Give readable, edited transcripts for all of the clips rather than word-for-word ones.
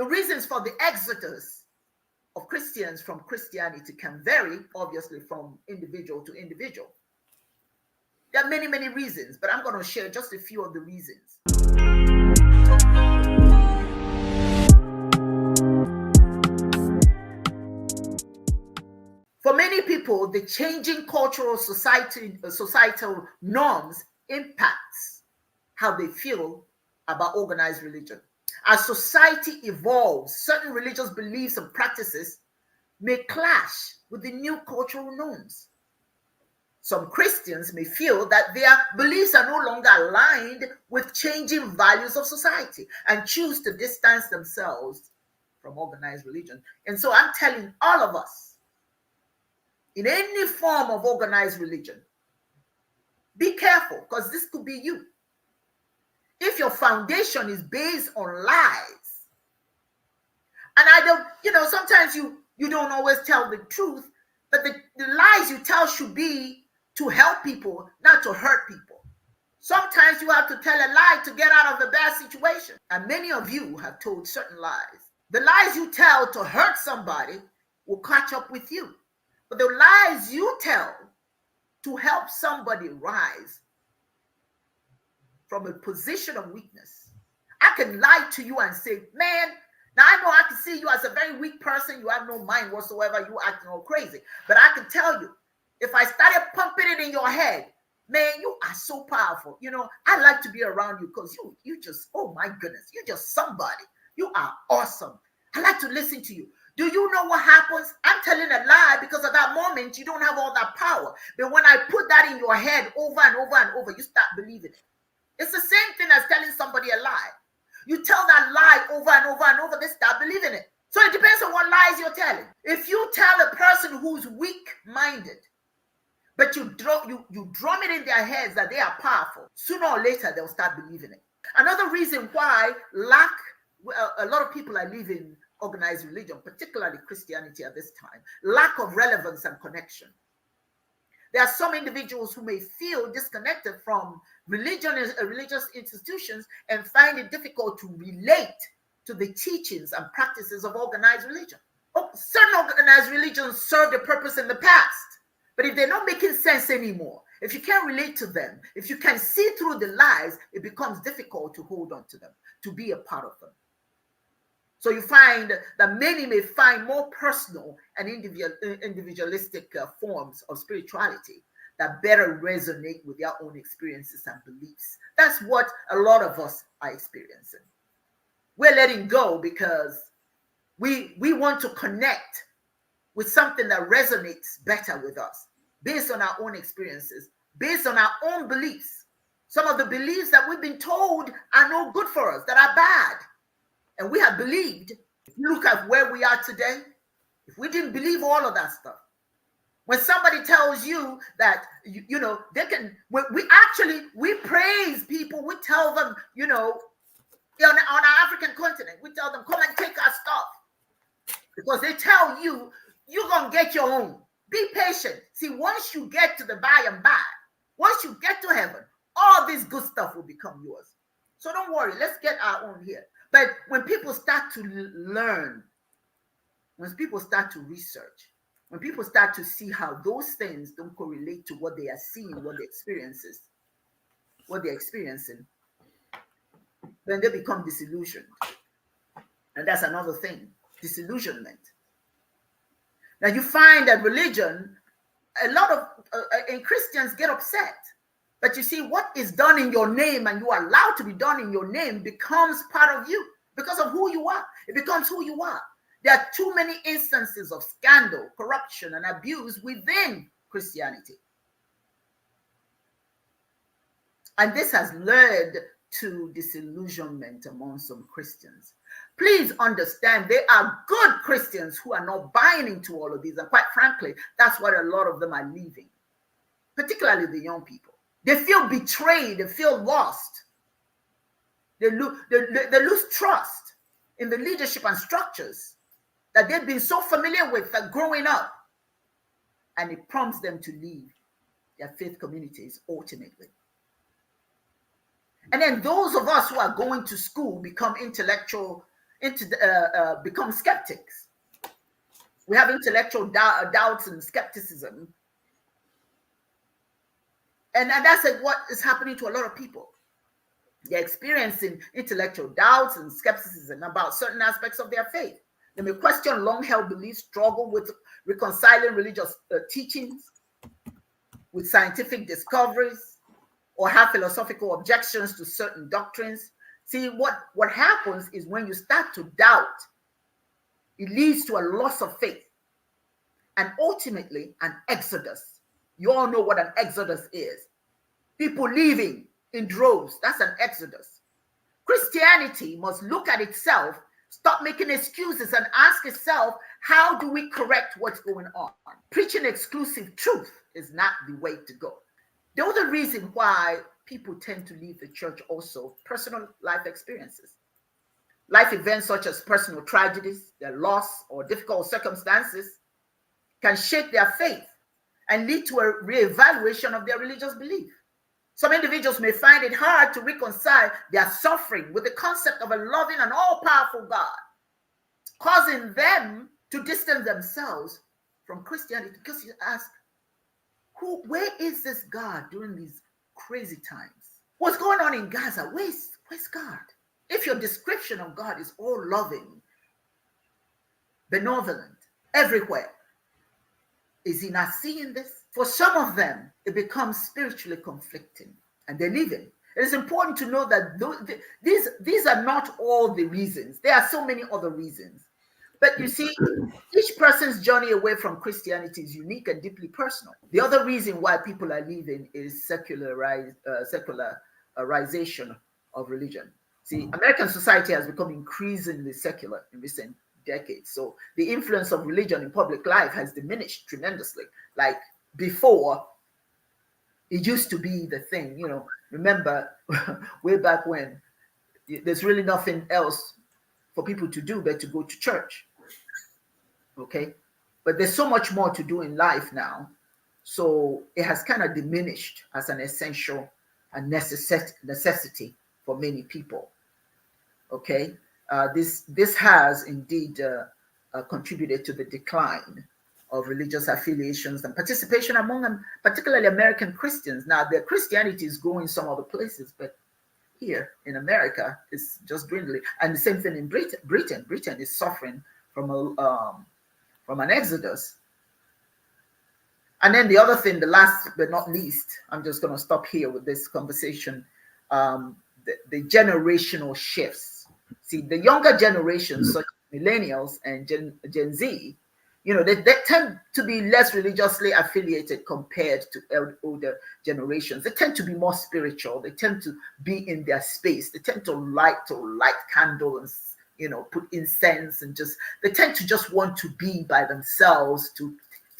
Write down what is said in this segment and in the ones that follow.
The reasons for the exodus of Christians from Christianity can vary, obviously, from individual to individual. There are many, many reasons, but I'm going to share just a few of the reasons. For many people, the changing cultural societal norms impacts how they feel about organized religion. As society evolves, certain religious beliefs and practices may clash with the new cultural norms. Some Christians may feel that their beliefs are no longer aligned with changing values of society and choose to distance themselves from organized religion. And so I'm telling all of us, in any form of organized religion, be careful, because this could be you. If your foundation is based on lies, and I don't, sometimes you don't always tell the truth, but the lies you tell should be to help people, not to hurt people. Sometimes you have to tell a lie to get out of a bad situation. And many of you have told certain lies. The lies you tell to hurt somebody will catch up with you. But the lies you tell to help somebody rise from a position of weakness. I can lie to you and say, man, now I know I can see you as a very weak person. You have no mind whatsoever. You acting all crazy. But I can tell you, if I started pumping it in your head, man, you are so powerful. I like to be around you because you just, oh my goodness, you're just somebody. You are awesome. I like to listen to you. Do you know what happens? I'm telling a lie because at that moment, you don't have all that power. But when I put that in your head over and over and over, you start believing it. It's the same thing as telling somebody a lie. You tell that lie over and over and over, they start believing it. So it depends on what lies you're telling. If you tell a person who's weak-minded, but you drum it in their heads that they are powerful, sooner or later, they'll start believing it. Another reason why a lot of people are leaving organized religion, particularly Christianity at this time, lack of relevance and connection. There are some individuals who may feel disconnected from religious institutions and find it difficult to relate to the teachings and practices of organized religion. Certain organized religions served a purpose in the past, but if they're not making sense anymore, if you can't relate to them, if you can see through the lies, it becomes difficult to hold on to them, to be a part of them. So you find that many may find more personal and individualistic forms of spirituality that better resonate with their own experiences and beliefs. That's what a lot of us are experiencing. We're letting go because we want to connect with something that resonates better with us, based on our own experiences, based on our own beliefs. Some of the beliefs that we've been told are no good for us, that are bad. And we have believed. If you look at where we are today, if we didn't believe all of that stuff, when somebody tells you that, they can, we praise people, we tell them, on our African continent, we tell them, come and take our stuff. Because they tell you, you're going to get your own. Be patient. See, once you get to the by and by, once you get to heaven, all this good stuff will become yours. So don't worry, let's get our own here. But when people start to learn, when people start to research, when people start to see how those things don't correlate to what they are seeing, what they're experiencing, then they become disillusioned. And that's another thing, disillusionment. Now you find that religion, a lot of and Christians get upset. But you see, what is done in your name and you are allowed to be done in your name becomes part of you because of who you are. It becomes who you are. There are too many instances of scandal, corruption, and abuse within Christianity. And this has led to disillusionment among some Christians. Please understand, there are good Christians who are not buying into all of these. And quite frankly, that's why a lot of them are leaving, particularly the young people. They feel betrayed. They feel lost. They lose trust in the leadership and structures that they've been so familiar with growing up. And it prompts them to leave their faith communities ultimately. And then those of us who are going to school become intellectual become skeptics. We have intellectual doubts and skepticism. And that's what is happening to a lot of people. They're experiencing intellectual doubts and skepticism about certain aspects of their faith. They may question long-held beliefs, struggle with reconciling religious teachings with scientific discoveries, or have philosophical objections to certain doctrines. See, what happens is when you start to doubt, it leads to a loss of faith and ultimately an exodus. You all know what an exodus is. People leaving in droves, that's an exodus. Christianity must look at itself, stop making excuses, and ask itself, how do we correct what's going on? Preaching exclusive truth is not the way to go. The other reason why people tend to leave the church also, personal life experiences. Life events such as personal tragedies, their loss, or difficult circumstances can shake their faith and lead to a reevaluation of their religious belief. Some individuals may find it hard to reconcile their suffering with the concept of a loving and all-powerful God, causing them to distance themselves from Christianity. Because you ask, where is this God during these crazy times? What's going on in Gaza? Where's God? If your description of God is all loving, benevolent, everywhere, is he not seeing this? For some of them, it becomes spiritually conflicting and they leave it. It is important to know that these are not all the reasons. There are so many other reasons. But you see, each person's journey away from Christianity is unique and deeply personal. The other reason why people are leaving is secularization of religion. See, American society has become increasingly secular in recent decades. So the influence of religion in public life has diminished tremendously. Like before, it used to be the thing, remember way back when, there's really nothing else for people to do but to go to church. Okay, but there's so much more to do in life now, so it has kind of diminished as an essential and necessity for many people. Okay, this has indeed contributed to the decline of religious affiliations and participation among them, particularly American Christians. Now, their Christianity is growing some other places, but here in America, it's just dwindling. And the same thing in Britain. Britain is suffering from an exodus. And then the other thing, the last but not least, I'm just going to stop here with this conversation, the generational shifts. See, the younger generations, such as millennials and Gen Z, they tend to be less religiously affiliated compared to older generations. They tend to be more spiritual. They tend to be in their space. They tend to light candles, put incense, and they tend to just want to be by themselves, to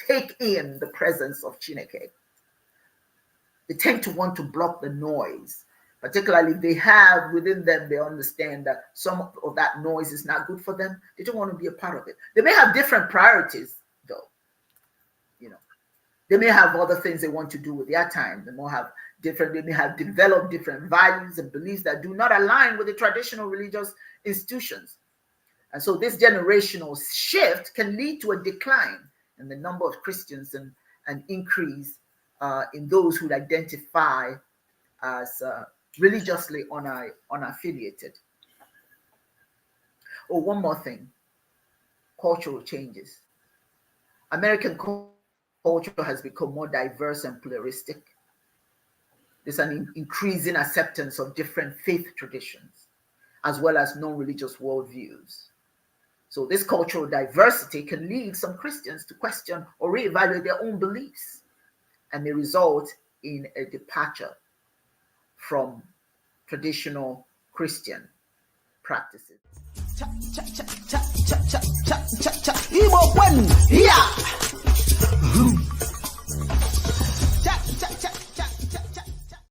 take in the presence of Chineke. They tend to want to block the noise. Particularly, they have within them, they understand that some of that noise is not good for them. They don't want to be a part of it. They may have different priorities, though. They may have other things they want to do with their time. They may have developed different values and beliefs that do not align with the traditional religious institutions. And so this generational shift can lead to a decline in the number of Christians and an increase in those who identify as religiously unaffiliated. Oh, one more thing, cultural changes. American culture has become more diverse and pluralistic. There's an increasing acceptance of different faith traditions, as well as non-religious worldviews. So this cultural diversity can lead some Christians to question or reevaluate their own beliefs, and may result in a departure from traditional Christian practices.